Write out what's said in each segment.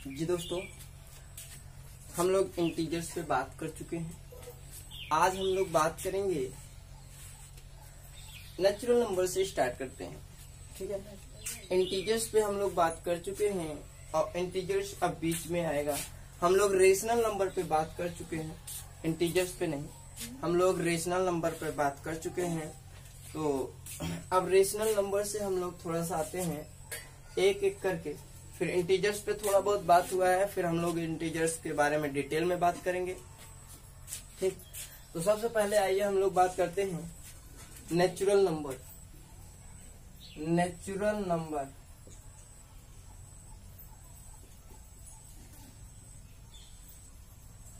जी दोस्तों, हम लोग इंटीजर्स पे बात कर चुके हैं। आज हम लोग बात करेंगे नेचुरल नंबर से स्टार्ट करते हैं। ठीक है, इंटीजर्स पे हम लोग बात कर चुके हैं और इंटीजर्स अब बीच में आएगा। हम लोग रेशनल नंबर पे बात कर चुके हैं, इंटीजर्स पे नहीं। हम लोग रेशनल नंबर पे बात कर चुके हैं। तो अब रेशनल नंबर से हम लोग थोड़ा सा आते हैं एक एक करके। फिर इंटीजर्स पे थोड़ा बहुत बात हुआ है, फिर हम लोग इंटीजर्स के बारे में डिटेल में बात करेंगे। ठीक, तो सबसे पहले आइए हम लोग बात करते हैं natural number. Natural number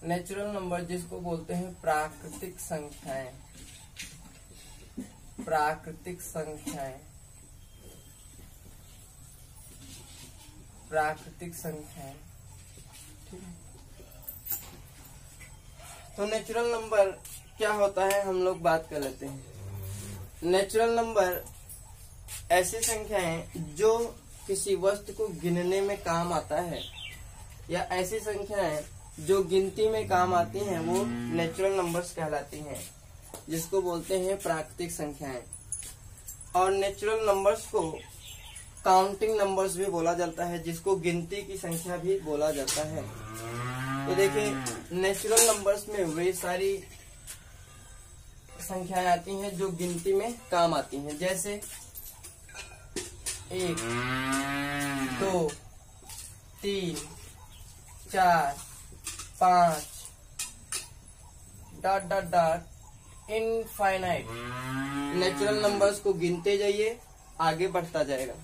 natural number जिसको बोलते हैं प्राकृतिक संख्याएं। प्राकृतिक संख्याएं, प्राकृतिक संख्याएं। ठीक है, तो नेचुरल नंबर क्या होता है हम लोग बात कर लेते हैं। नेचुरल नंबर ऐसी संख्याएं जो किसी वस्तु को गिनने में काम आता है, या ऐसी संख्याएं जो गिनती में काम आती हैं, वो नेचुरल नंबर्स कहलाती हैं, जिसको बोलते हैं प्राकृतिक संख्याएं। और नेचुरल नंबर्स को काउंटिंग नंबर्स भी बोला जाता है, जिसको गिनती की संख्या भी बोला जाता है। तो देखिए, नेचुरल नंबर्स में वे सारी संख्याएं आती हैं जो गिनती में काम आती हैं, जैसे 1, 2, 3, 4, 5 dot dot dot infinite. Natural numbers को गिनते जाइए, आगे बढ़ता जाएगा।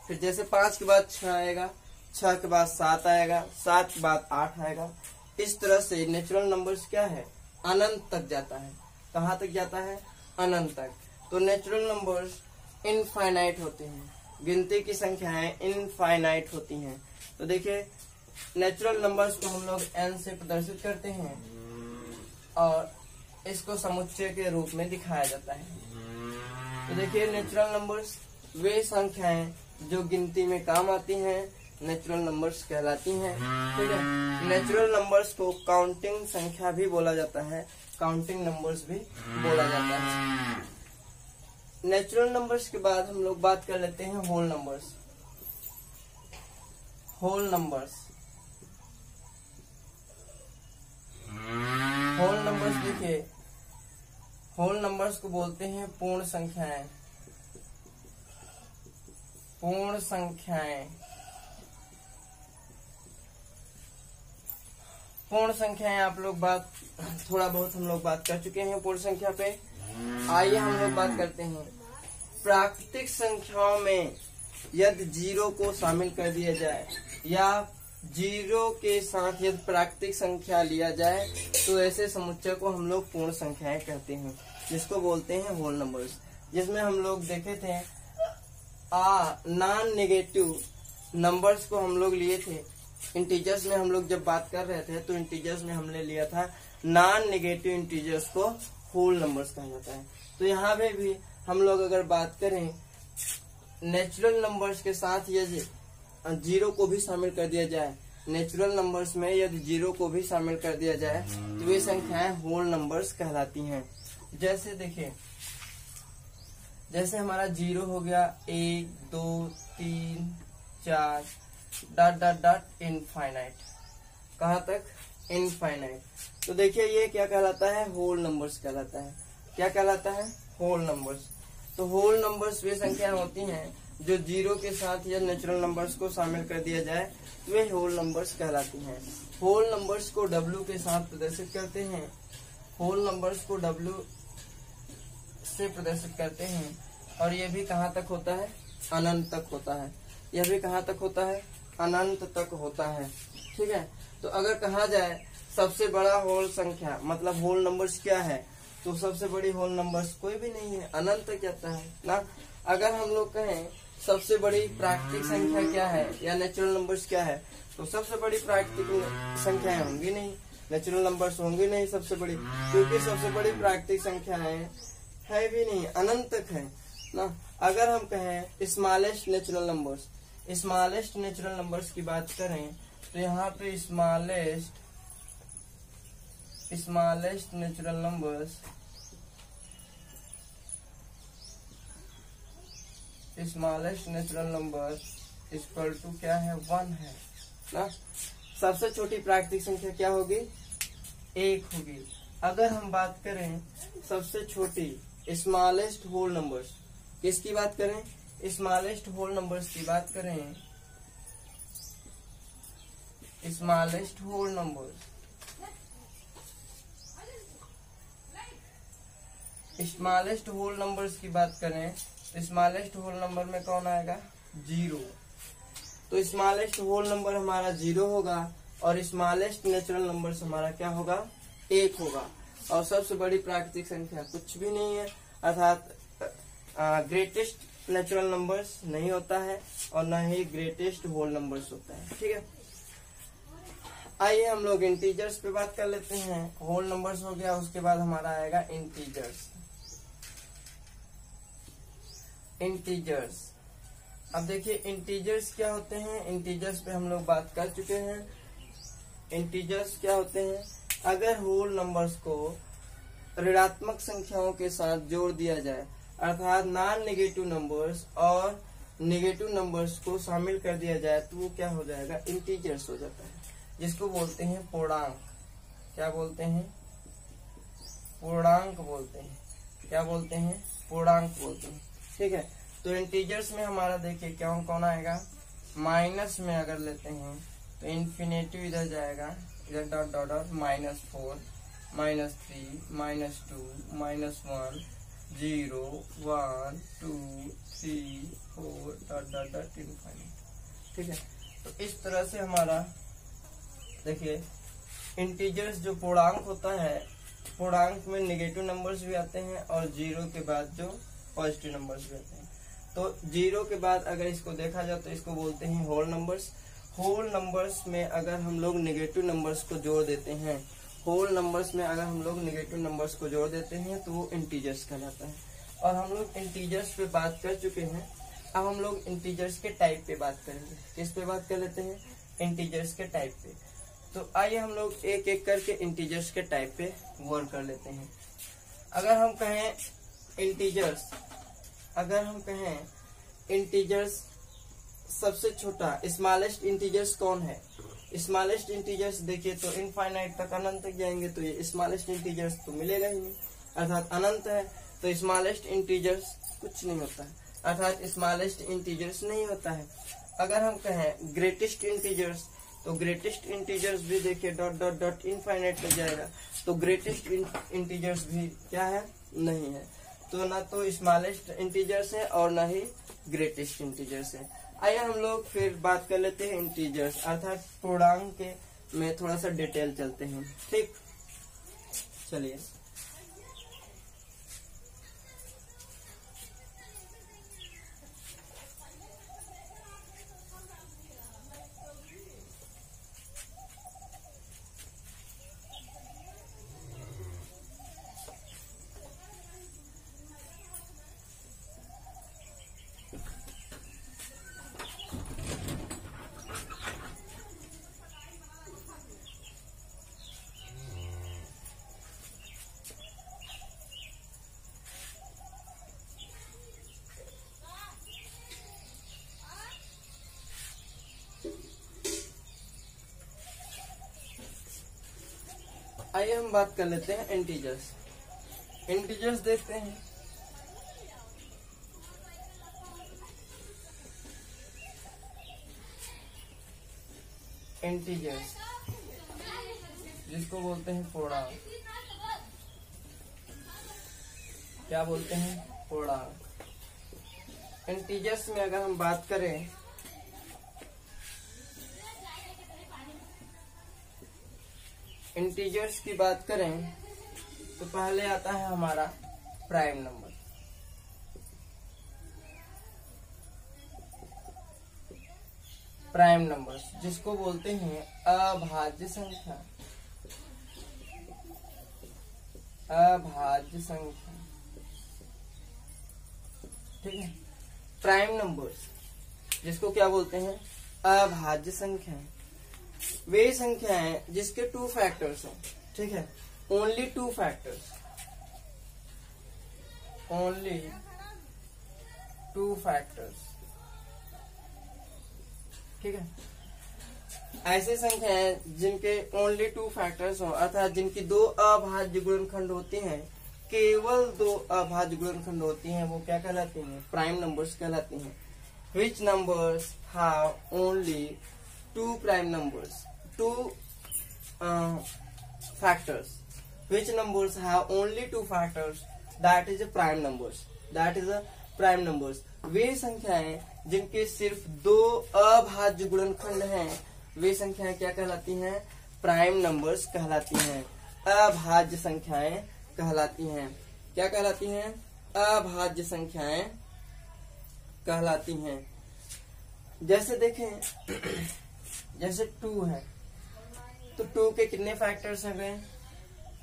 फिर जैसे 5 के बाद 6 आएगा, 6 के बाद 7 आएगा, 7 के बाद 8 आएगा। इस तरह से नेचुरल नंबर्स क्या है, अनंत तक जाता है। कहाँ तक जाता है? अनंत तक। तो नेचुरल नंबर्स इनफाइनाइट होते हैं, गिनती की संख्याएं इनफाइनाइट होती हैं। तो देखिए, नेचुरल नंबर्स को हम लोग n से प्रदर्शित करते हैं और इसको समुच्चय के रूप में दिखाया जाता है। तो देखिए, नेचुरल नंबर्स वे संख्याएं जो गिनती में काम आती हैं, नेचुरल नंबर्स कहलाती हैं। ठीक है, नेचुरल नंबर्स को काउंटिंग संख्या भी बोला जाता है, काउंटिंग नंबर्स भी बोला जाता है। नेचुरल नंबर्स के बाद हम लोग बात कर लेते हैं whole numbers. Whole numbers, whole numbers देखिए, होल नंबर्स को बोलते हैं पूर्ण संख्याएं। पूर्ण संख्याएं, पूर्ण संख्याएं आप लोग बात थोड़ा बहुत हम लोग बात कर चुके हैं पूर्ण संख्या पे। आइए हम लोग बात करते हैं प्राकृतिक संख्याओं में यदि 0 को शामिल कर दिया जाए, या 0 के साथ यदि प्राकृतिक संख्या लिया जाए, तो ऐसे समुच्चय को हम लोग पूर्ण संख्याएं कहते हैं, जिसको बोलते हैं होल नंबर्स। जिसमें हम लोग देखे थे नॉन नेगेटिव नंबर्स को हम लोग लिए थे। इंटीजर्स में हम लोग जब बात कर रहे थे, तो इंटीजर्स में हमने लिया था नॉन नेगेटिव इंटीजर्स को होल नंबर्स कहा जाता है। तो यहाँ पे भी हम लोग अगर बात करें नेचुरल नंबर्स के साथ यदि 0 को भी शामिल कर दिया जाए, नेचुरल नंबर्स में यदि 0 को भी शामिल कर दिया जाए, तो वे संख्याएं होल नंबर्स कहलाती हैं। जैसे देखिए, जैसे हमारा 0 हो गया, 1, 2, 3, 4 डॉट डॉट डॉट इनफाइनाइट। कहाँ तक? इनफाइनाइट। तो देखिए, ये क्या कहलाता है? होल नंबर्स कहलाता है। क्या कहलाता है? Whole numbers. तो होल नंबर्स वे संख्याएं होती हैं जो 0 के साथ या नेचुरल नंबर्स को शामिल कर दिया जाए, तो वे होल नंबर्स कहलाती हैं। होल नंबर्स को W के साथ प्रदर्शित करते हैं। होल नंबर्स को W से प्रदर्शित करते हैं, और यह भी कहाँ तक होता है? अनंत तक होता है। यह भी कहाँ तक होता है? अनंत तक होता है। ठीक है, तो अगर कहा जाए सबसे बड़ा होल संख्या मतलब होल नंबर्स क्या है, तो सबसे बड़ी होल नंबर्स कोई भी नहीं है, अनंत तक जाता है ना। अगर हम लोग कहें सबसे बड़ी प्राकृतिक संख्या क्या है, या नेचुरल नंबर्स क्या है, तो सबसे बड़ी प्राकृतिक संख्याएं होंगी नहीं, नेचुरल नंबर्स होंगी नहीं सबसे बड़ी, क्योंकि सबसे बड़ी प्राकृतिक संख्याएं है भी नहीं, अनंत तक है ना। अगर हम कहें स्मॉलेस्ट नेचुरल नंबर्स की बात करें, तो यहाँ पे smallest natural numbers equal to क्या है, 1 है ना। सबसे छोटी प्राकृतिक संख्या क्या होगी, 1 होगी। अगर हम बात करें सबसे छोटी स्मॉलेस्ट होल नंबर्स, किसकी बात करें, स्मॉलेस्ट होल नंबर्स की बात करें, smallest whole numbers, smallest whole numbers की बात करें, स्मॉलेस्ट होल नंबर में कौन आएगा, 0। तो स्मॉलेस्ट होल नंबर हमारा 0 होगा और स्मॉलेस्ट नेचुरल नंबर हमारा क्या होगा, 1 होगा। और सबसे बड़ी प्राकृतिक संख्या कुछ भी नहीं है, अर्थात ग्रेटेस्ट नेचुरल नंबर्स नहीं होता है और न ही ग्रेटेस्ट होल नंबर्स होता है। ठीक है, आइए हम लोग इंटीजर्स पे बात कर लेते हैं। होल नंबर्स हो गया, उसके बाद हमारा आएगा इंटीजर्स। अब देखिए इंटीजर्स क्या होते हैं, इंटीजर्स पे हम लोग बात कर चुके हैं। इंटीजर्स क्या होते हैं, अगर होल नंबर्स को ऋणात्मक संख्याओं के साथ जोड़ दिया जाए, अर्थात नॉन नेगेटिव नंबर्स और नेगेटिव नंबर्स को शामिल कर दिया जाए, तो वो क्या हो जाएगा, इंटीजर्स हो जाता है, जिसको बोलते हैं पूर्णांक। क्या बोलते हैं, पूर्णांक बोलते हैं। क्या बोलते हैं, पूर्णांक बोलते हैं। ठीक है, तो इंटीजर्स में हमारा देखिए क्या कौन आएगा, माइनस में अगर लेते हैं तो इन्फिनेटिव इधर जाएगा, इधर dot dot dot, -4, -3, -2, -1, 0, 1, 2, 3, 4 dot dot dot infinite. ठीक है, तो इस तरह से हमारा देखिए इंटीजर्स जो पूर्णांक होता है, पूर्णांक में नेगेटिव नंबर्स भी आते हैं और 0 के बाद जो पॉजिटिव नंबर्स भी आते हैं। तो 0 के बाद अगर इसको देखा जाए तो इसको बोलते हैं होल नंबर्स। होल नंबर्स में अगर हम लोग नेगेटिव नंबर्स को जोड़ देते हैं, होल नंबर्स में अगर हम लोग नेगेटिव नंबर्स को जोड़ देते हैं तो वो इंटीजर्स कहलाता है। और हम लोग इंटीजर्स पे बात कर चुके हैं, अब हम लोग इंटीजर्स के टाइप पे बात करेंगे। किस पे बात कर लेते हैं, इंटीजर्स के टाइप पे। तो आइए हम लोग एक एक करके इंटीजर्स के टाइप पे गौर कर लेते हैं। अगर हम कहें इंटीजर्स सबसे छोटा स्मॉलेस्ट इंटीजर्स कौन है, स्मॉलेस्ट इंटीजर्स देखिए तो इनफाइनाइट तक, अनंत तक जाएंगे तो ये स्मॉलेस्ट इंटीजर्स तो मिलेगा ही नहीं, अर्थात अनंत है तो स्मॉलेस्ट इंटीजर्स कुछ नहीं होता है, अर्थात स्मॉलेस्ट इंटीजर्स नहीं होता है। अगर हम कहें ग्रेटेस्ट इंटीजर्स, तो ग्रेटेस्ट इंटीजर्स भी देखिए डॉट डॉट डॉट इनफाइनाइट तक जाएगा, तो ग्रेटेस्ट इंटीजर्स भी क्या है, नहीं है। तो ना तो स्मॉलेस्ट इंटीजर्स है और ना ही ग्रेटेस्ट इंटीजर्स है। आइए हम लोग फिर बात कर लेते हैं इंटीजर्स, अर्थात पूर्णांक के में थोड़ा सा डिटेल चलते हैं। ठीक, चलिए आइए हम बात कर लेते हैं इंटीजर्स देखते हैं। इंटीजर्स जिसको बोलते हैं पूर्णांक, क्या बोलते हैं, पूर्णांक। इंटीजर्स में अगर हम बात करें इंटीजर्स की बात करें तो पहले आता है हमारा प्राइम नंबर। प्राइम नंबर्स जिसको बोलते हैं अभाज्य संख्या, अभाज्य संख्या। ठीक है, प्राइम नंबर्स जिसको क्या बोलते हैं, अभाज्य संख्या। वे संख्या है जिसके 2 फैक्टर्स हैं, ठीक है, ओनली 2 फैक्टर्स, ओनली 2 फैक्टर्स, ठीक है। ऐसी संख्या है जिनके ओनली 2 फैक्टर्स हो, अर्थात जिनकी 2 अभाज्य गुणनखंड होती हैं, केवल 2 अभाज्य गुणनखंड होती हैं, वो क्या कहलाती हैं? प्राइम नंबर्स कहलाती हैं। Which numbers have only 2 prime numbers, 2 factors, which numbers have only 2 factors, that is a prime numbers, that is a prime numbers. वे संख्याएं जिनके सिर्फ 2 अभाज्य गुणनखंड हैं, वे संख्याएं क्या कहलाती हैं? प्राइम नंबर्स कहलाती हैं, अभाज्य संख्याएं कहलाती हैं। क्या कहलाती हैं? अभाज्य संख्याएं कहलाती हैं। जैसे देखें, जैसे 2 है, तो 2 के कितने फैक्टर्स हैं गए?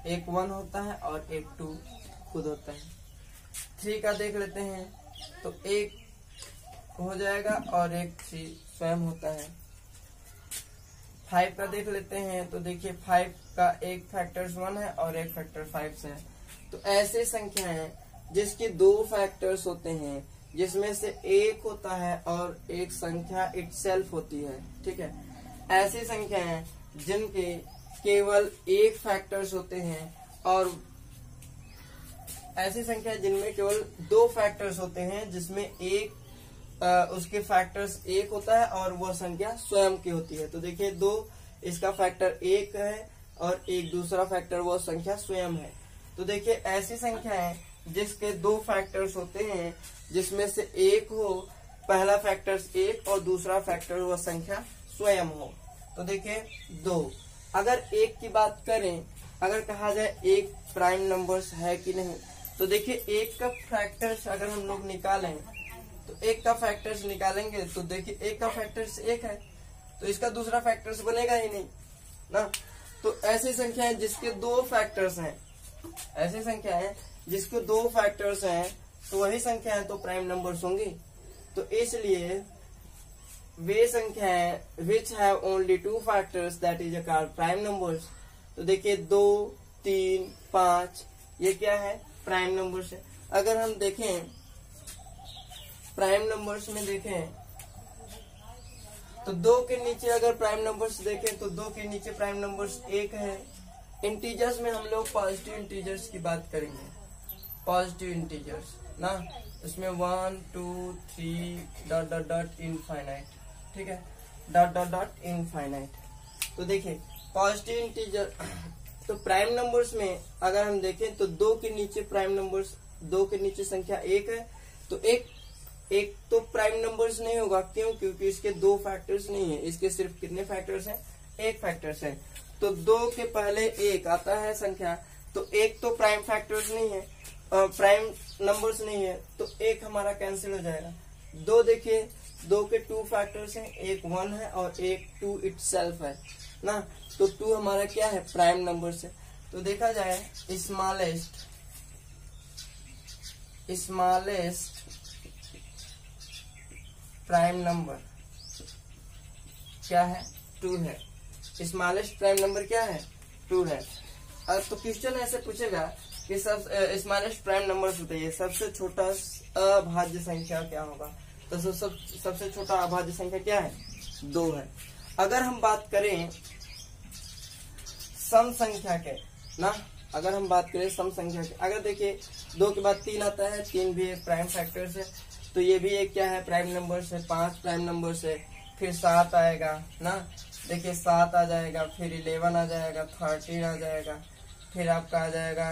एक 1 होता है और एक 2 खुद होता है। 3 का देख लेते हैं, तो एक हो जाएगा और एक 3 स्वयं होता है। 5 का देख लेते हैं, तो देखिए 5 का एक फैक्टर्स 1 है और एक फैक्टर 5 से है। तो ऐसे संख्या है जिसके 2 फैक्टर्स होते हैं, जिसमें से एक होता है और एक संख्या इटसेल्फ होती है, ठीक है। ऐसी संख्या है जिनके केवल एक फैक्टर्स होते हैं, और ऐसी संख्या जिनमें केवल 2 फैक्टर्स होते हैं, जिसमें एक उसके फैक्टर्स 1 होता है और वह संख्या स्वयं की होती है। तो देखिए 2 इसका फैक्टर 1 है और एक दूसरा फैक्टर वह संख्या स्वयं है। तो देखिए ऐसी संख्या है जिसके 2 फैक्टर्स होते हैं, जिसमें से एक हो पहला फैक्टर्स 1 और दूसरा फैक्टर वह संख्या स्वयं हो। तो देखिए 2। अगर 1 की बात करें, अगर कहा जाए 1 प्राइम नंबर्स है कि नहीं, तो देखिए 1 का फैक्टर्स अगर हम लोग निकालें, तो 1 का फैक्टर्स निकालेंगे, तो देखिए 1 का फैक्टर्स 1 है, तो इसका दूसरा फैक्टर्स बनेगा ही नहीं ना। तो ऐसी संख्या है जिसके 2 फैक्टर्स हैं, ऐसी संख्या है जिसके 2 फैक्टर्स हैं, तो वही संख्या है तो प्राइम नंबर्स होंगी। तो इसलिए वे संख्या है which have only 2 factors, that is called prime numbers. तो देखिए 2, 3, 5 ये क्या है? प्राइम नंबर्स है। अगर हम देखें प्राइम नंबर्स में देखें, तो 2 के नीचे अगर प्राइम नंबर्स देखें, तो 2 के नीचे प्राइम नंबर्स 1 है। इंटीजर्स में हम लोग पॉजिटिव इंटीजर्स की बात करेंगे, पॉजिटिव इंटीजर्स ना, इसमें 1, 2, 3 डॉट डॉट डॉट इनफाइनाइट, ठीक है, डॉट डॉट डॉट इनफाइनाइट। तो देखिए पॉजिटिव इंटीजर, तो प्राइम नंबर्स में अगर हम देखें, तो 2 के नीचे प्राइम नंबर्स, 2 के नीचे संख्या 1 है, तो एक तो प्राइम नंबर्स नहीं होगा। क्यों? क्योंकि इसके 2 फैक्टर्स नहीं है, इसके सिर्फ कितने फैक्टर्स हैं? 1 फैक्टर्स है। तो 2 के पहले 1 आता है संख्या, तो 1 तो प्राइम फैक्टर्स नहीं है, प्राइम नंबर्स नहीं है, तो 1 हमारा कैंसिल हो जाएगा। 2 देखिए 2 के 2 फैक्टर्स हैं, एक 1 है और एक 2 इटसेल्फ है ना, तो 2 हमारा क्या है? प्राइम नंबर्स है। तो देखा जाए स्मॉलेस्ट प्राइम नंबर क्या है? 2 है। स्मॉलेस्ट प्राइम नंबर क्या है? 2 है। तो क्वेश्चन ऐसे पूछेगा कि सब स्मॉलेस्ट प्राइम नंबर बताइए, सबसे छोटा अभाज्य संख्या क्या होगा? तो सबसे छोटा अभाज्य संख्या क्या है? 2 है। अगर हम बात करें सम संख्या के ना, अगर हम बात करें सम संख्या के, अगर देखिए 2 के बाद 3 आता है, 3 भी एक प्राइम फैक्टर्स है, तो ये भी एक क्या है? प्राइम नंबर है। 5 प्राइम नंबर है, फिर 7 आएगा ना, देखिए 7 आ जाएगा, फिर 11 आ जाएगा, 13 आ जाएगा, फिर आपका आ जाएगा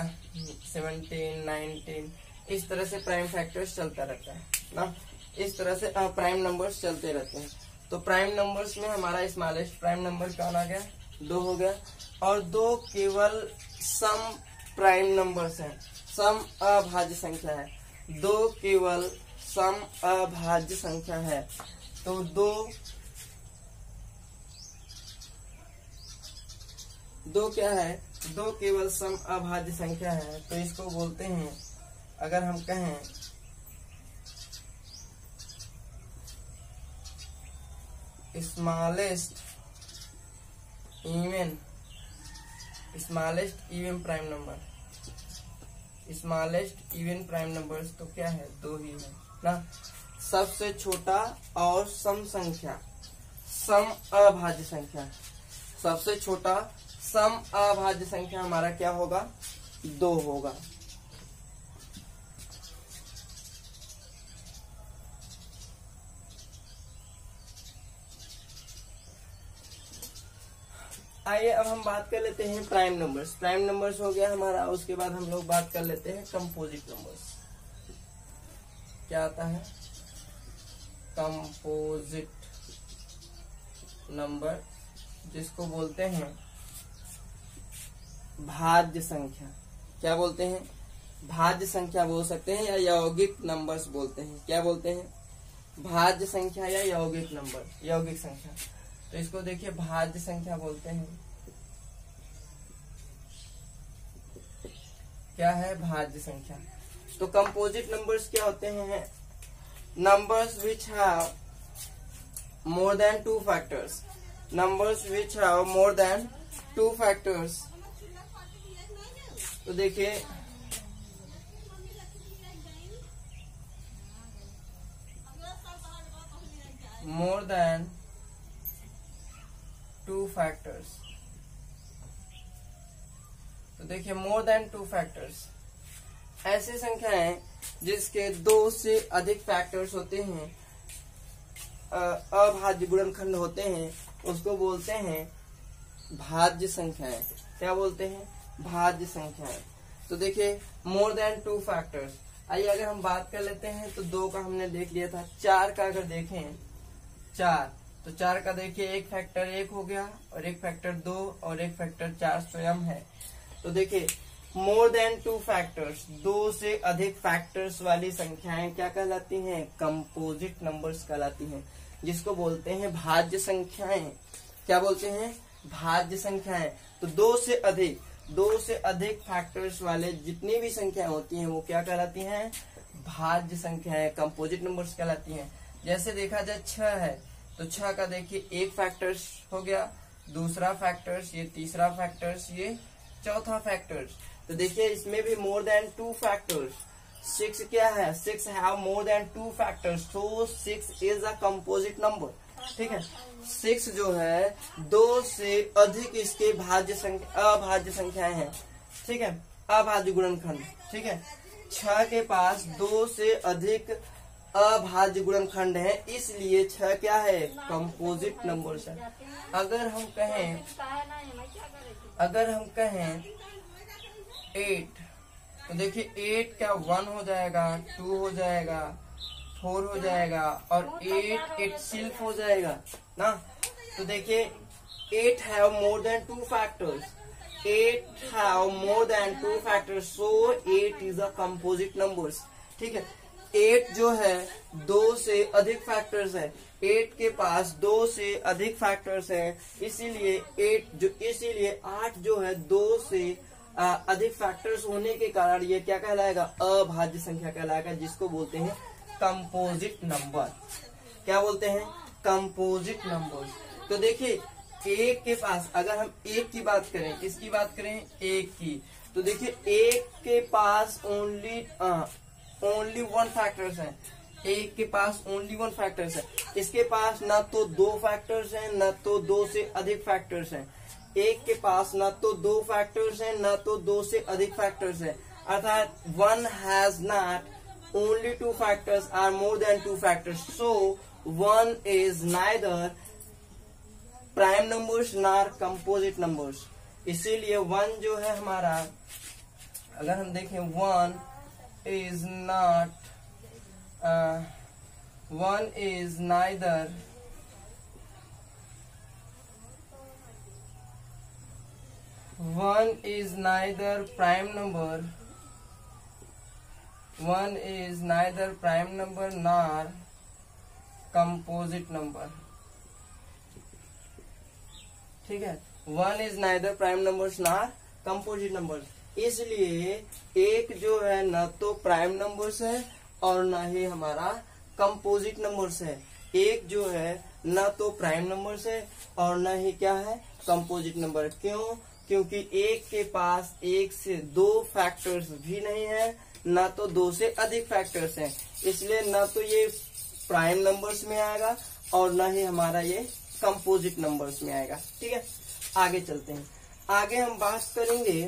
17, 19, इस तरह से प्राइम फैक्टर्स चलता रहता है ना, इस तरह से प्राइम नंबर्स चलते रहते हैं। तो प्राइम नंबर्स में हमारा स्मॉलेस्ट प्राइम नंबर कौन आ गया? 2 हो गया। और 2 केवल सम प्राइम नंबर्स हैं, सम अभाज्य संख्या है। 2 केवल सम अभाज्य संख्या है। तो 2 क्या है? 2 केवल सम अभाज्य संख्या है। तो इसको बोलते हैं, अगर हम कहें smallest even smallest even prime number, smallest even prime numbers तो क्या है, 2 ही है ना। सबसे छोटा और सम संख्या, सम अभाज्य संख्या, सबसे छोटा सम अभाज्य संख्या हमारा क्या होगा, 2 होगा। आइए अब हम बात कर लेते हैं प्राइम नंबर्स। प्राइम नंबर्स हो गया हमारा, उसके बाद हम लोग बात कर लेते हैं कंपोजिट नंबर्स। क्या आता है, कंपोजिट नंबर, जिसको बोलते हैं भाज्य संख्या। क्या बोलते हैं, भाज्य संख्या बोल सकते हैं या यौगिक नंबर्स बोलते हैं। क्या बोलते हैं, भाज्य संख्या या यौगिक नंबर, यौगिक संख्या। तो इसको देखिए भाज्य संख्या बोलते हैं। क्या है, भाज्य संख्या। तो कंपोजिट नंबर्स क्या होते हैं, numbers which have more than 2 factors, numbers which have more than 2 factors. तो देखिए मोर देन 2 फैक्टर्स। तो देखिए मोर देन 2 फैक्टर्स, ऐसी संख्याएं जिसके 2 से अधिक फैक्टर्स होते हैं, अभाज्य गुणनखंड होते हैं, उसको बोलते हैं भाज्य संख्याएं। क्या बोलते हैं, भाज्य संख्याएं। तो देखिए मोर देन 2 फैक्टर्स। आइए अगर हम बात कर लेते हैं तो 2 का हमने देख लिया था। 4 का अगर देखें, 4, तो 4 का देखिए एक फैक्टर 1 हो गया और एक फैक्टर 2 और एक फैक्टर 4 स्वयं है। तो देखिए मोर देन 2 फैक्टर्स, 2 से अधिक फैक्टर्स वाली संख्याएं क्या कहलाती हैं, कंपोजिट नंबर्स कहलाती हैं, जिसको बोलते हैं भाज्य संख्याएं। क्या बोलते हैं, भाज्य संख्याएं। तो 2 से अधिक फैक्टर्स वाले जितनी भी संख्याएं होती हैं वो क्या कहलाती हैं, भाज्य संख्याएं, कंपोजिट नंबर्स कहलाती हैं। जैसे देखा जाए 6 है, तो 6 का देखिए एक फैक्टर्स हो गया, दूसरा फैक्टर्स, ये तीसरा फैक्टर्स, ये चौथा फैक्टर्स। तो देखिए इसमें भी मोर देन 2 फैक्टर्स। 6 क्या है, 6 have more than 2 factors, so 6 is a composite number. ठीक है, 6 जो है 2 से अधिक इसके भाज्य संख्या, अभाज्य संख्याएं हैं। ठीक है, अभाज्य गुणनखंड। ठीक है, 6 के पास 2 से अधिक अभाज्य गुणनखंड है, इसलिए 6 क्या है, कंपोजिट नंबर्स है। अगर हम कहें 8, तो देखिए 8 क्या 1 हो जाएगा, 2 हो जाएगा, 4 हो जाएगा और 8 इटसेल्फ हो जाएगा ना। तो देखिए 8 have more than 2 factors, 8 have more than 2 factors, so 8 is a composite numbers. ठीक है, 8 जो है 2 से अधिक फैक्टर्स है, 8 के पास 2 से अधिक फैक्टर्स है, इसीलिए 8 जो है 2 से अधिक फैक्टर्स होने के कारण ये क्या कहलाएगा, अभाज्य संख्या कहलाएगा, जिसको बोलते हैं कंपोजिट नंबर। क्या बोलते हैं, कंपोजिट नंबर। तो देखिए 1 के पास अगर हम 1 की बात करें, किसकी बात करें, 1 की, तो देखिए 1 के पास ओनली 1 फैक्टर्स है, 1 के पास ओनली 1 फैक्टर्स है। इसके पास ना तो 2 फैक्टर्स हैं, ना तो 2 से अधिक फैक्टर्स हैं। 1 के पास ना तो 2 फैक्टर्स हैं, ना तो 2 से अधिक फैक्टर्स हैं, अर्थात 1 has not only 2 factors are more than 2 factors, so 1 is neither prime numbers nor composite numbers। इसीलिए 1 जो है हमारा, अगर हम देखें 1 is not 1 is neither prime number, 1 is neither prime number nor composite number। ठीक है, 1 is neither prime numbers nor composite numbers। इसलिए 1 जो है न तो प्राइम नंबर्स है और न ही हमारा कंपोजिट नंबर्स है। 1 जो है न तो प्राइम नंबर्स है और न ही क्या है, कंपोजिट नंबर। क्यों? क्योंकि एक के पास एक से दो फैक्टर्स भी नहीं है, ना तो दो से अधिक फैक्टर्स हैं, इसलिए ना तो ये प्राइम नंबर्स में आएगा और ना ही हमारा ये कंपोजिट नंबर्स में आएगा। ठीक है, आगे चलते हैं। आगे हम बात करेंगे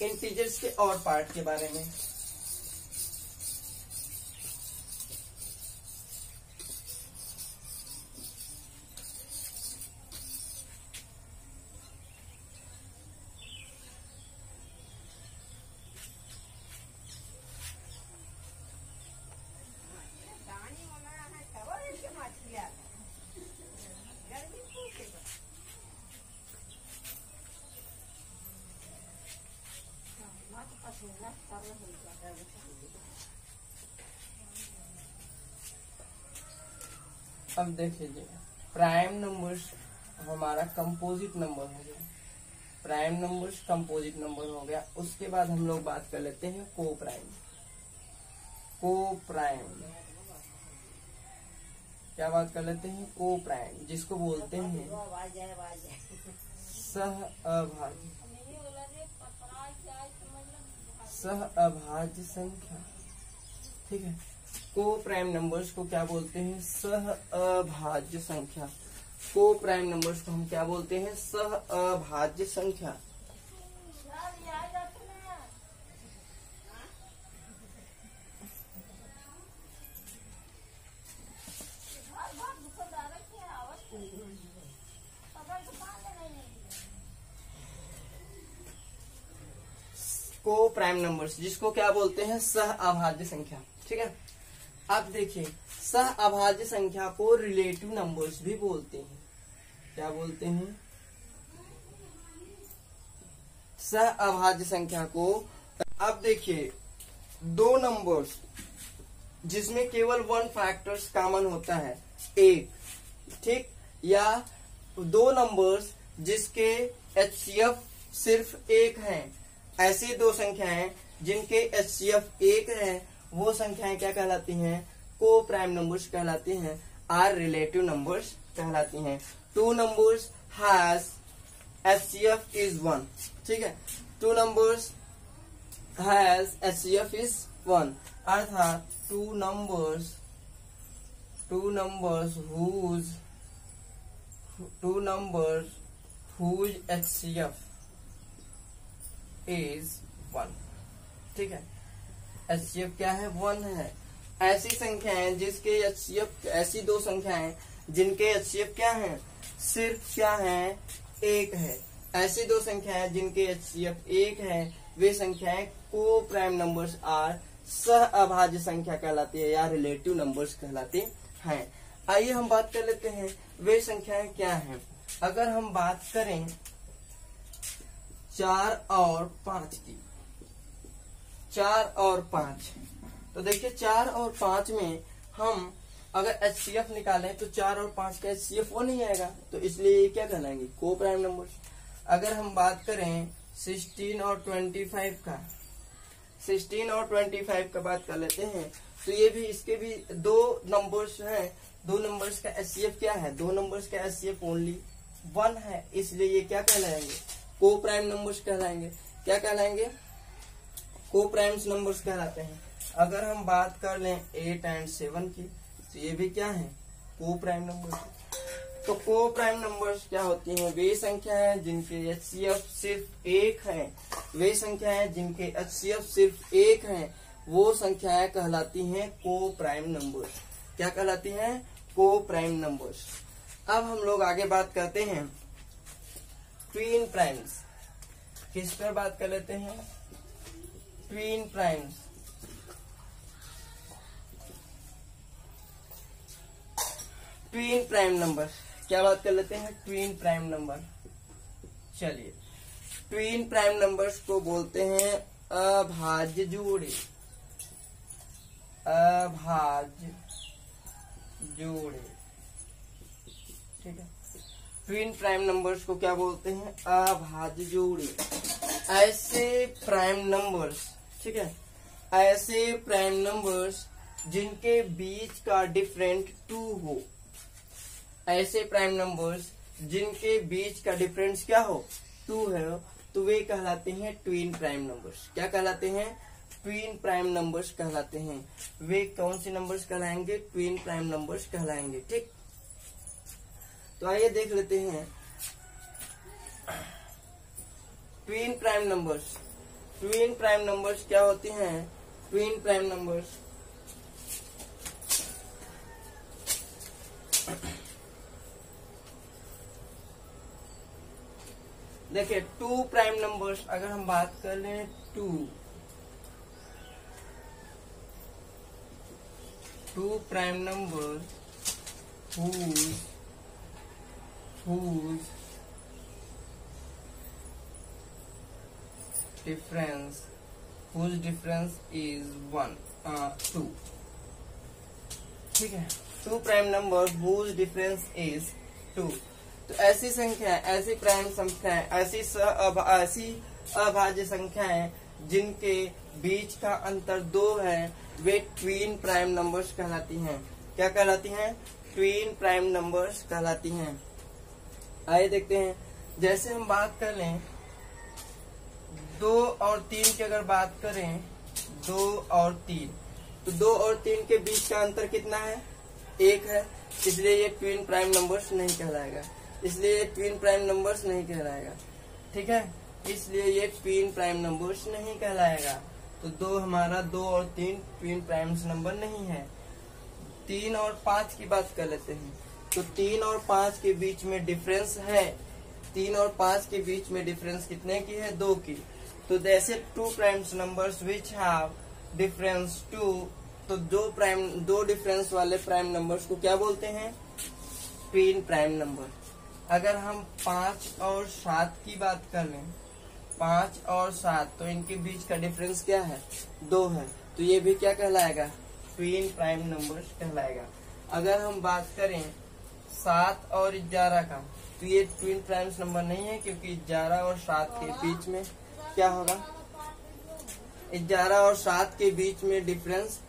इंटीजर्स के और पार्ट के बारे में। अब देख लीजिए, प्राइम नंबर्स हमारा कंपोजिट नंबर हो गया, प्राइम नंबर्स कंपोजिट नंबर हो गया। उसके बाद हम लोग बात कर लेते हैं को प्राइम। को प्राइम क्या बात कर लेते हैं? को प्राइम, जिसको बोलते हैं सह अभाज्य, सह अभाज्य संख्या। ठीक है, को प्राइम नंबर्स को क्या बोलते हैं? सह अभाज्य संख्या। को प्राइम नंबर्स को हम क्या बोलते हैं? सह अभाज्य संख्या। को प्राइम नंबर्स जिसको क्या बोलते हैं? सह अभाज्य संख्या। ठीक है, अब देखिए, सह अभाज्य संख्या को रिलेटिव नंबर्स भी बोलते हैं। क्या बोलते हैं? सह अभाज्य संख्या को। अब देखिए, दो नंबर्स जिसमें केवल वन फैक्टर्स कॉमन होता है, एक, ठीक, या दो नंबर्स जिसके एचसीएफ सिर्फ एक है, ऐसी दो संख्याएं जिनके एचसीएफ एक है, वो संख्याएं क्या कहलाती हैं? को प्राइम नंबर्स कहलाती हैं, आर रिलेटिव नंबर्स कहलाती हैं। Two numbers has HCF is one. ठीक है, two numbers has HCF is one, अर्थात two numbers whose HCF is one. ठीक है, एचसीएफ क्या है? वन है। ऐसी संख्याएं जिसके एचसीएफ, ऐसी दो संख्याएं जिनके एचसीएफ क्या है? सिर्फ क्या है? एक है। ऐसी दो संख्याएं जिनके एचसीएफ एक है, वे संख्याएं को प्राइम नंबर्स आर सह अभाज्य संख्या कहलाती है या रिलेटिव नंबर्स कहलाते हैं। आइए हम बात कर लेते हैं वे संख्याएं क्या हैं। अगर हम बात करें 4 और 5 की, 4 और 5, तो देखिए 4 और 5 में हम अगर एचसीएफ निकालें तो 4 और 5 का एचसीएफ वो नहीं आएगा, तो इसलिए ये क्या कहलाएंगे? को प्राइम नंबर्स। अगर हम बात करें 16 और 25 का, 16 और 25 का बात कर लेते हैं, तो ये भी, इसके भी दो नंबर्स हैं, दो नंबर्स का एचसीएफ क्या है? दो नंबर्स का एचसीएफ ओनली 1 है, इसलिए ये क्या कहलाएंगे? को प्राइम नंबर्स कहलाएंगे। क्या कहलाएंगे? को प्राइम नंबर्स कहलाते हैं। अगर हम बात कर लें 8 और 7 की, तो ये भी क्या है? को प्राइम नंबर्स। तो को प्राइम नंबर्स क्या होती हैं? वे संख्याएं जिनके एचसीएफ सिर्फ एक है, वे संख्याएं जिनके एचसीएफ सिर्फ एक हैं, वो संख्याएं कहलाती हैं को प्राइम नंबर्स। क्या कहलाती हैं? को प्राइम नंबर्स। अब हम लोग आगे बात करते हैं ट्विन प्राइम्स। किस पर बात कर लेते हैं? Twin primes. Twin prime number क्या बात कर लेते हैं? Twin prime number. चलिए, ट्विन प्राइम नंबर्स को बोलते हैं अभाज्य जोड़े। अभाज्य जोड़े, ठीक है। ट्विन प्राइम नंबर्स को क्या बोलते हैं? अभाज्य जोड़े। ऐसे प्राइम नंबर्स, ठीक है, ऐसे प्राइम नंबर्स जिनके बीच का डिफरेंट 2 हो, ऐसे प्राइम नंबर्स जिनके बीच का डिफरेंस क्या हो 2 है, तो वे कहलाते हैं ट्विन प्राइम नंबर्स। क्या कहलाते हैं? ट्विन प्राइम नंबर्स कहलाते हैं। वे कौन से नंबर्स कहलाएंगे? ट्विन प्राइम नंबर्स कहलाएंगे। ठीक, तो आइए देख लेते हैं twin prime numbers. Twin prime numbers क्या होती हैं? ट्विन प्राइम नंबर्स देखिए, 2 प्राइम नंबर्स अगर हम बात कर लें, 2 prime number whose difference is 2। ठीक है, 2 prime number whose difference is 2। तो ऐसी संख्या, ऐसी प्राइम संख्याएं, ऐसी अभाज्य संख्याएं जिनके बीच का अंतर 2 है, वे ट्विन प्राइम नंबर्स कहलाती हैं। क्या कहलाती हैं? ट्विन प्राइम नंबर्स कहलाती हैं। आइए देखते हैं, जैसे हम बात कर लें 2 और 3 की, अगर बात करें 2 और 3, तो 2 और 3 के बीच का अंतर कितना है? 1 है, इसलिए ये ट्विन प्राइम नंबर्स नहीं कहलाएगा। इसलिए ये ट्विन प्राइम नंबर्स नहीं कहलाएगा। ठीक है, इसलिए ये ट्विन प्राइम नंबर्स नहीं कहलाएगा। तो 2 हमारा 2 और 3 ट्विन प्राइम नंबर नहीं है। 3 और 5 की बात कर लेते हैं, तो 3 और 5 के बीच में डिफरेंस है। 3 और 5 के बीच में डिफरेंस कितने की है? 2 की। तो जैसे 2 prime numbers which have difference 2, तो 2 डिफरेंस वाले प्राइम नंबर्स को क्या बोलते हैं? Twin prime number. अगर हम 5 और 7 की बात कर लें, 5 और 7, तो इनके बीच का डिफरेंस क्या है? 2 है, तो ये भी क्या कहलाएगा? ट्विन प्राइम नंबर्स कहलाएगा। अगर हम बात करें 7 और 11 का, तो ये ट्विन प्राइम नंबर नहीं है, क्योंकि 11 और 7 के बीच में क्या होगा? 11 और 7 के बीच में डिफरेंस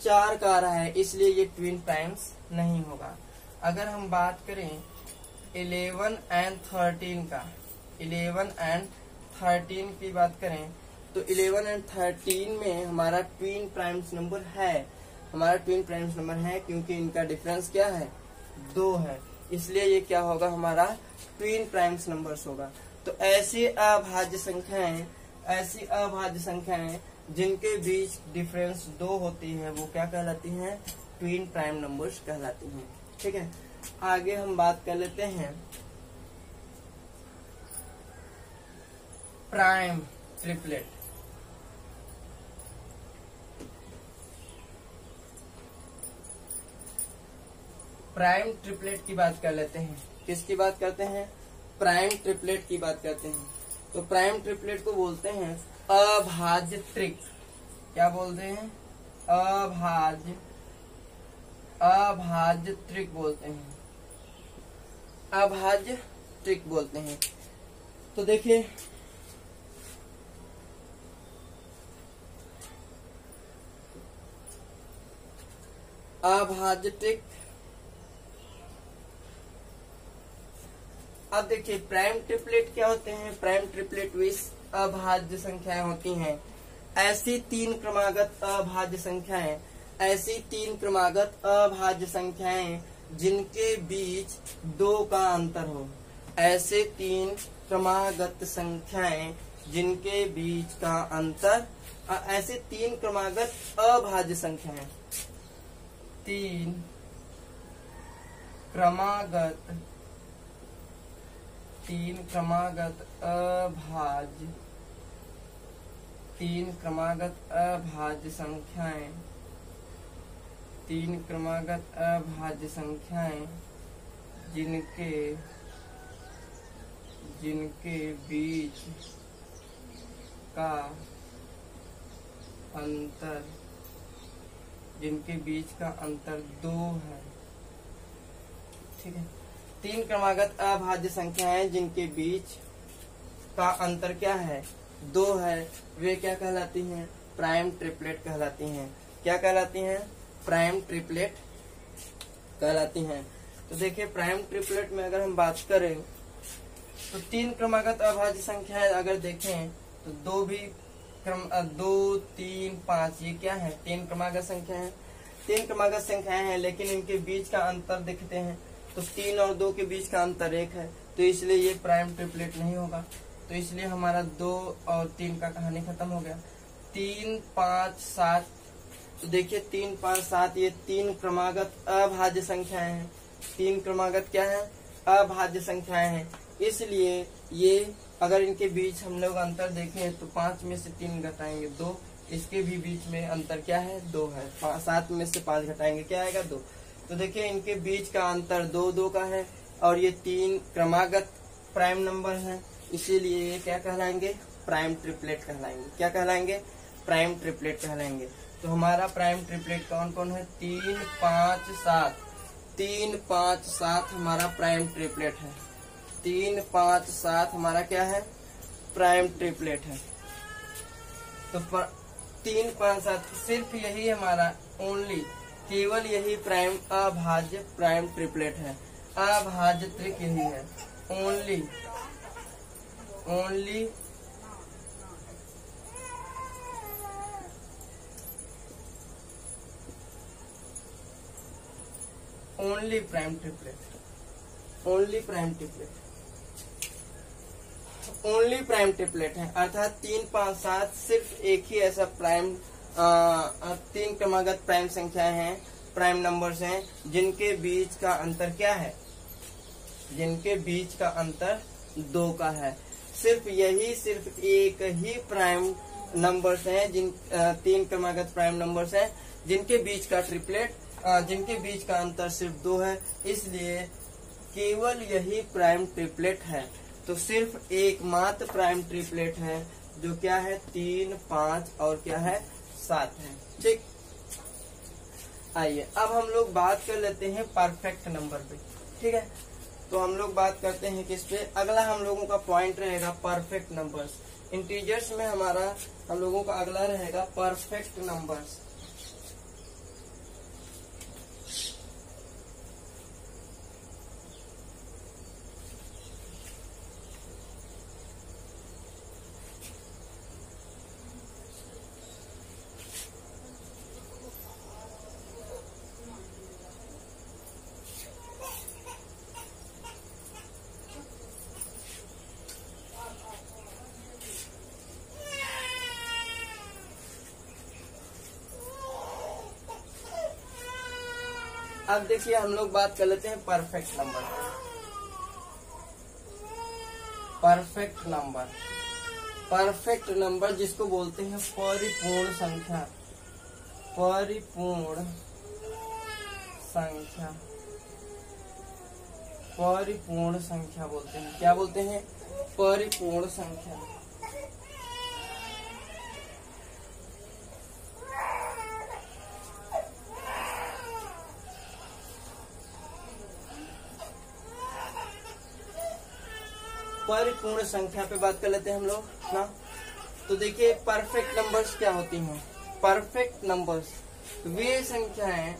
4 का आ रहा है, इसलिए ये ट्विन प्राइम्स नहीं होगा। अगर हम बात करें 11 एंड 13 का, 11 एंड 13 की बात करें, तो 11 एंड 13 में हमारा ट्विन प्राइम्स नंबर है। हमारा ट्विन प्राइम्स नंबर है, क्योंकि इनका डिफरेंस क्या है? 2 है, इसलिए ये क्या होगा? हमारा ट्विन प्राइम्स नंबर्स होगा। तो ऐसी अभाज्य संख्याएं जिनके बीच डिफरेंस 2 होती है, वो क्या कहलाती हैं? ट्विन प्राइम नंबर्स कहलाती हैं। ठीक है, आगे हम बात कर लेते हैं प्राइम ट्रिपलेट। प्राइम ट्रिपलेट की बात कर लेते हैं। किसकी बात करते हैं? प्राइम ट्रिपलेट की बात करते हैं। तो प्राइम ट्रिपलेट को बोलते हैं अभाज्य त्रिक। क्या बोलते हैं? अभाज्य त्रिक बोलते हैं। अभाज्य त्रिक बोलते हैं। तो देखिए, अभाज्य त्रिक, अब देखिए प्राइम ट्रिपलेट क्या होते हैं? प्राइम ट्रिपलेट विश अभाज्य संख्याएं होती हैं। ऐसी 3 क्रमागत अभाज्य संख्याएं, ऐसी 3 क्रमागत अभाज्य संख्याएं जिनके बीच 2 का अंतर हो। ऐसे 3 क्रमागत संख्याएं जिनके बीच का अंतर, ऐसे 3 क्रमागत अभाज्य संख्याएं, 3 क्रमागत अभाज्य संख्याएं, 3 क्रमागत अभाज्य संख्याएं जिनके बीच का अंतर 2 है। ठीक है, 3 क्रमागत अभाज्य संख्याएं जिनके बीच का अंतर क्या है? 2 है, वे क्या कहलाती हैं? प्राइम ट्रिपलेट कहलाती हैं। क्या कहलाती हैं? प्राइम ट्रिपलेट कहलाती हैं। तो देखिए प्राइम ट्रिपलेट में अगर हम बात करें तो 3 क्रमागत अभाज्य संख्याएं अगर देखें तो 2 2, 3, 5 ये क्या है 3 क्रमागत संख्या है। 3 क्रमागत संख्याएं हैं लेकिन इनके बीच का अंतर देखते हैं तो 3 और 2 के बीच का अंतर 1 है, तो इसलिए ये प्राइम ट्रिपलेट नहीं होगा। तो इसलिए हमारा 2 और 3 का कहानी खत्म हो गया। 3, 5, 7 तो देखिए 3, 5, 7 ये 3 क्रमागत अभाज्य संख्याएं हैं। 3 क्रमागत क्या है अभाज्य संख्याएं हैं, इसलिए ये अगर इनके बीच हम लोग अंतर देखें तो 5 में से 3 घटाएंगे 2, इसके भी बीच में अंतर क्या है 2 है। 7 में से 5 घटाएंगे क्या आएगा 2। तो देखिए इनके बीच का अंतर 2, 2 का है और ये 3 क्रमागत प्राइम नंबर है, इसीलिए ये क्या कहलाएंगे प्राइम ट्रिपलेट कहलाएंगे। क्या कहलाएंगे प्राइम ट्रिपलेट कहलाएंगे। तो हमारा प्राइम ट्रिपलेट कौन कौन है 3, 5, 7 3, 5, 7 हमारा प्राइम ट्रिपलेट है। 3, 5, 7 हमारा क्या है प्राइम ट्रिपलेट है। तो 3, 5, 7 सिर्फ यही हमारा ओनली केवल यही प्राइम अभाज्य प्राइम ट्रिपलेट है। अभाज्य त्रिक यही है only prime triplet, only prime triplet है। अर्थात 3, 5, 7 सिर्फ एक ही ऐसा प्राइम 3 क्रमागत प्राइम संख्याएं हैं, प्राइम नंबर्स हैं जिनके बीच का अंतर क्या है, जिनके बीच का अंतर 2 का है। सिर्फ एक ही प्राइम नंबर्स हैं जिन 3 क्रमागत प्राइम नंबर्स हैं जिनके बीच का ट्रिपलेट जिनके बीच का अंतर सिर्फ 2 है, इसलिए केवल यही प्राइम ट्रिपलेट है। तो सिर्फ एकमात्र प्राइम ट्रिपलेट है जो क्या है 3, 5 और क्या है 7 है। ठीक, आइए अब हम लोग बात कर लेते हैं परफेक्ट नंबर पे। ठीक है, तो हम लोग बात करते हैं किस पे। अगला हम लोगों का पॉइंट रहेगा परफेक्ट नंबर्स। इंटीजर्स में हमारा हम लोगों का अगला रहेगा परफेक्ट नंबर्स। अब देखिए हम लोग बात कर लेते हैं परफेक्ट नंबर। परफेक्ट नंबर जिसको बोलते हैं परिपूर्ण संख्या। परिपूर्ण संख्या बोलते हैं। क्या बोलते हैं परिपूर्ण संख्या। परिपूर्ण संख्या पे बात कर लेते हैं हम लोग ना। तो देखिए परफेक्ट नंबर्स क्या होती हैं। परफेक्ट नंबर्स वे संख्याएं,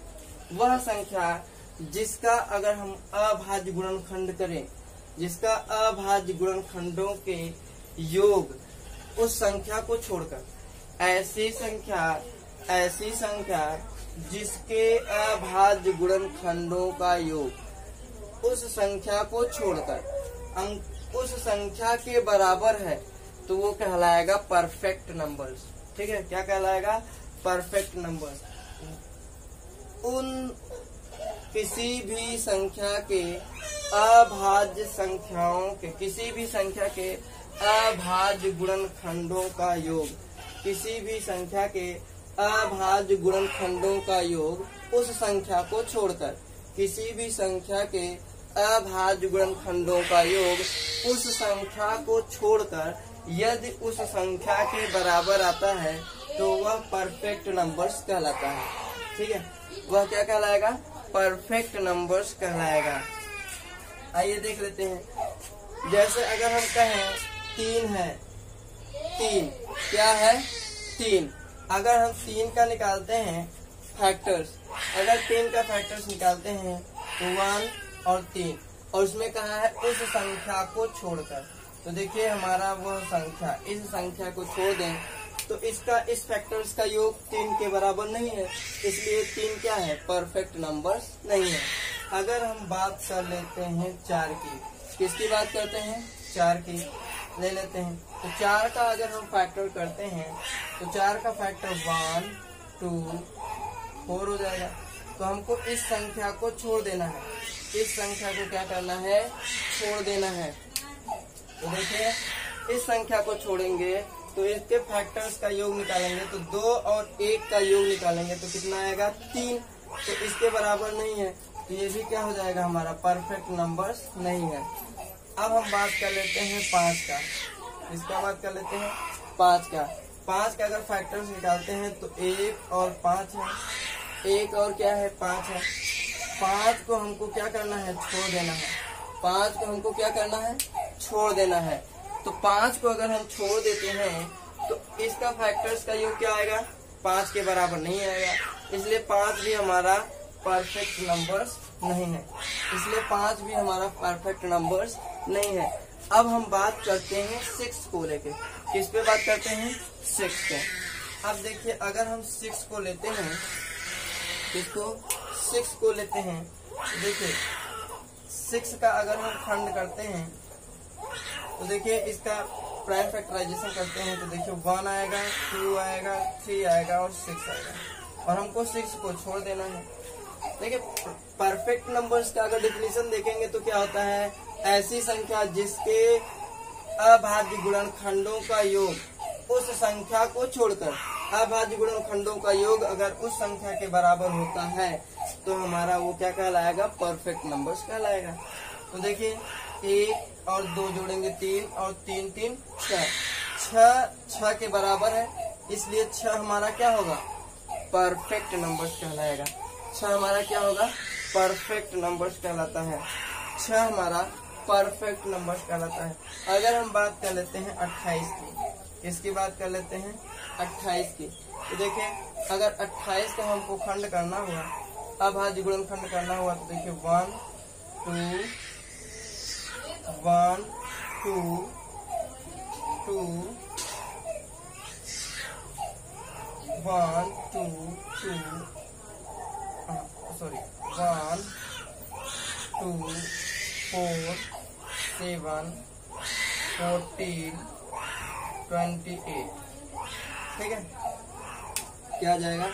वह संख्या जिसका अगर हम अभाज्य गुणनखंड करें, जिसका अभाज्य गुणनखंडों के योग उस संख्या को छोड़कर, ऐसी संख्या जिसके अभाज्य गुणनखंडों का योग उस संख्या को छोड़कर उस संख्या के बराबर है, तो वो कहलाएगा परफेक्ट नंबर्स। ठीक है, क्या कहलाएगा परफेक्ट नंबर्स। उन किसी भी संख्या के अभाज्य संख्याओं के, किसी भी संख्या के अभाज्य गुणनखंडों का योग, किसी भी संख्या के अभाज्य गुणनखंडों का योग उस संख्या को छोड़कर, किसी भी संख्या के अभाज्य गुणनखंडों का योग उस संख्या को छोड़कर यदि उस संख्या के बराबर आता है तो वह परफेक्ट नंबर्स कहलाता है। ठीक है, वह क्या कहलाएगा परफेक्ट नंबर्स कहलाएगा। आइए देख लेते हैं। जैसे अगर हम कहें 3 है, 3 क्या है 3। अगर हम 3 का निकालते हैं फैक्टर्स, अगर 3 का फैक्टर्स निकालते हैं तो 1, और 3, और उसमें कहा है उस संख्या को छोड़कर। तो देखिए हमारा वह संख्या, इस संख्या को छोड़ दें तो इसका इस फैक्टर्स का योग 3 के बराबर नहीं है, इसलिए 3 क्या है, परफेक्ट नंबर्स नहीं है। अगर हम बात कर लेते हैं 4 की, किसकी बात करते हैं, 4 की ले लेते हैं। तो 4 का अगर हम फैक्टर करते हैं तो 4 का फैक्टर 1 2 4 हो जाएगा। तो हमको इस संख्या को छोड़ देना है, इस संख्या को क्या करना है, छोड़ देना है। तो देखिए इस संख्या को छोड़ेंगे तो इसके फैक्टर्स का योग निकालेंगे तो 2 और 1 का योग निकालेंगे तो कितना आएगा, 3। तो इसके बराबर नहीं है, तो ये भी क्या हो जाएगा, हमारा परफेक्ट नंबर्स नहीं है। अब हम बात कर लेते हैं 5 का, इसका बात कर लेते हैं 5 का। 5 का अगर फैक्टर्स निकालते हैं तो 1 और 5 है, 1 और क्या है, 5 है। 5 को हमको क्या करना है, छोड़ देना है, 5 को हमको क्या करना है, छोड़ देना है। तो 5 को अगर हम छोड़ देते हैं तो इसका फैक्टर्स का योग क्या आएगा, 5 के बराबर नहीं आएगा, इसलिए 5 भी हमारा परफेक्ट नंबर्स नहीं है, इसलिए 5 भी हमारा परफेक्ट नंबर्स नहीं है। अब हम बात करते हैं 6 को लेके, किस पे बात करते हैं, 6 को। अब देखिए अगर हम 6 को लेते हैं, किसको, 6 को लेते हैं, देखिए 6 का अगर हम खंड करते हैं तो देखिए इसका प्राइम फैक्टराइजेशन करते हैं तो देखिए 1 आएगा, 2 आएगा, 3 आएगा और 6 आएगा, और हमको 6 को छोड़ देना है। देखिए परफेक्ट नंबर्स का अगर डिफिनीशन देखेंगे तो क्या होता है, ऐसी संख्या जिसके अभाज्य गुणनखंडों का योग उस संख्या को छोड़कर, अभाज्य गुणनखंडों का योग अगर उस संख्या के बराबर होता है तो हमारा वो क्या कहलाएगा, परफेक्ट नंबर्स कहलाएगा। तो देखिए 1 और 2 जोड़ेंगे 3 और 3 3 6, 6 के बराबर है, इसलिए 6 हमारा क्या होगा, परफेक्ट नंबर्स कहलाएगा। 6 हमारा क्या होगा, परफेक्ट नंबर्स कहलाता है, 6 हमारा परफेक्ट नंबर्स कहलाता है। अगर हम बात कर लेते हैं 28 की, इसकी बात कर लेते हैं 28 की, तो देखिए अगर 28 का हमको खंड करना हुआ, अभाज्य गुणनखंड करना हुआ तो देखिए 1 2 1 2 2 1 2 2 1 2 4 7 14 28, ठीक है, क्या आ जाएगा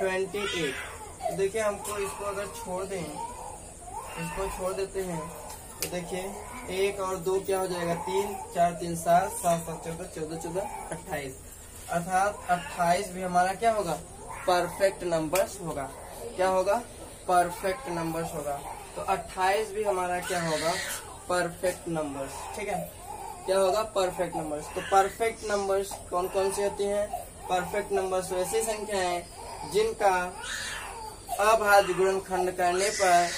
28। तो देखिए हमको इसको अगर छोड़ दें, इसको छोड़ देते हैं तो देखिए 1 और 2 क्या हो जाएगा, 3 4 3 7 7 7 14 14 14 28, अर्थात 28 भी हमारा क्या होगा, परफेक्ट नंबर्स होगा। क्या होगा, परफेक्ट नंबर्स होगा। तो 28 भी हमारा क्या होगा, परफेक्ट नंबर्स, ठीक है, क्या होगा, परफेक्ट नंबर्स। तो परफेक्ट नंबर्स कौन कौन सी होती हैं, परफेक्ट नंबर्स वैसी संख्याएं जिनका अभाज्य गुणनखंड करने पर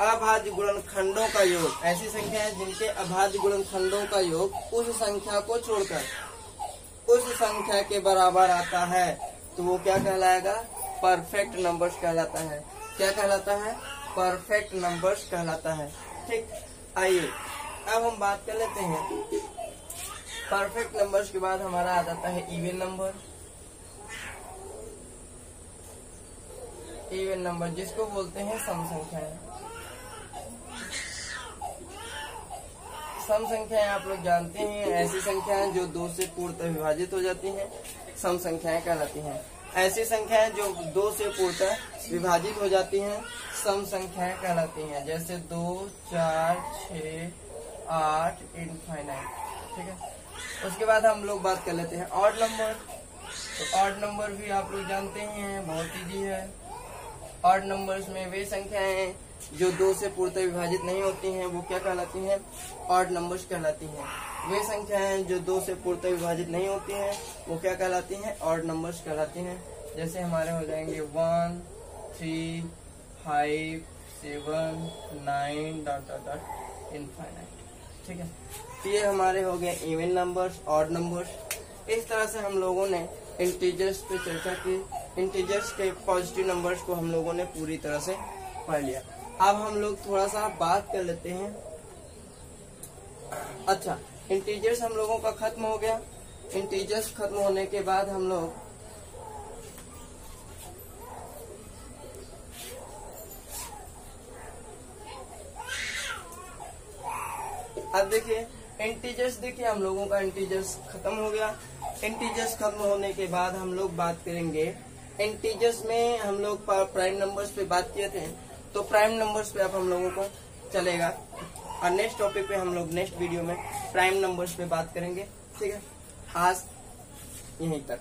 अभाज्य गुणनखंडों का योग, ऐसी संख्याएं जिनके अभाज्य गुणनखंडों का योग उस संख्या को छोड़कर उस संख्या के बराबर आता है तो वो क्या कहलाएगा, परफेक्ट नंबर्स कहलाता है। क्या कहलाता है, परफेक्ट नंबर्स कहलाता है। ठीक, आइए अब हम बात कर लेते हैं परफेक्ट नंबर्स के बाद हमारा आ जाता है इवन नंबर। इवन नंबर जिसको बोलते हैं सम संख्याएं। सम संख्याएं आप लोग जानते हैं, ऐसी संख्याएं जो 2 से पूर्णतः विभाजित हो जाती हैं, सम संख्याएं कहलाती हैं। ऐसी संख्याएं जो 2 से पूर्णतः विभाजित हो जाती हैं सम संख्याएं कहलाती हैं, जैसे 2 4 6 8 इनफाइनाइट। ठीक है, उसके बाद हम लोग बात कर लेते हैं ऑड नंबर। तो ऑड नंबर भी आप लोग जानते हैं, बहुत इजी है। ऑड नंबर्स में वे संख्याएं जो 2 से पूर्णतः विभाजित नहीं होती हैं वो क्या कहलाती हैं, ऑड नंबर्स कहलाती हैं। वे संख्याएं जो 2 से पूर्णतः विभाजित नहीं होती हैं वो क्या कहलाती हैं, ऑड नंबर्स कहलाती हैं। जैसे हमारे हो जाएंगे 1 3 5 7 9 डॉट डॉट डॉट इनफाइनाइट। ठीक है, तो ये हमारे हो गए इवन नंबर्स, ऑड नंबर्स। इस तरह से हम लोगों ने इंटीजर्स पे चर्चा की। इंटीजर्स के पॉजिटिव नंबर्स को हम लोगों ने पूरी तरह से पढ़ लिया। अब हम लोग थोड़ा सा बात कर लेते हैं। अच्छा, इंटीजर्स हम लोगों का खत्म हो गया। इंटीजर्स खत्म होने के बाद हम लोग अब देखिए इंटीजर्स, देखिए हम लोगों का इंटीजर्स खत्म हो गया। इंटीजर्स खत्म होने के बाद हम लोग बात करेंगे इंटीजर्स में हम लोग प्राइम नंबर्स पे बात किए थे, तो प्राइम नंबर्स पे अब हम लोगों को चलेगा और नेक्स्ट टॉपिक पे हम लोग नेक्स्ट वीडियो में प्राइम नंबर्स पे बात करेंगे। ठीक है, आज यहीं तक।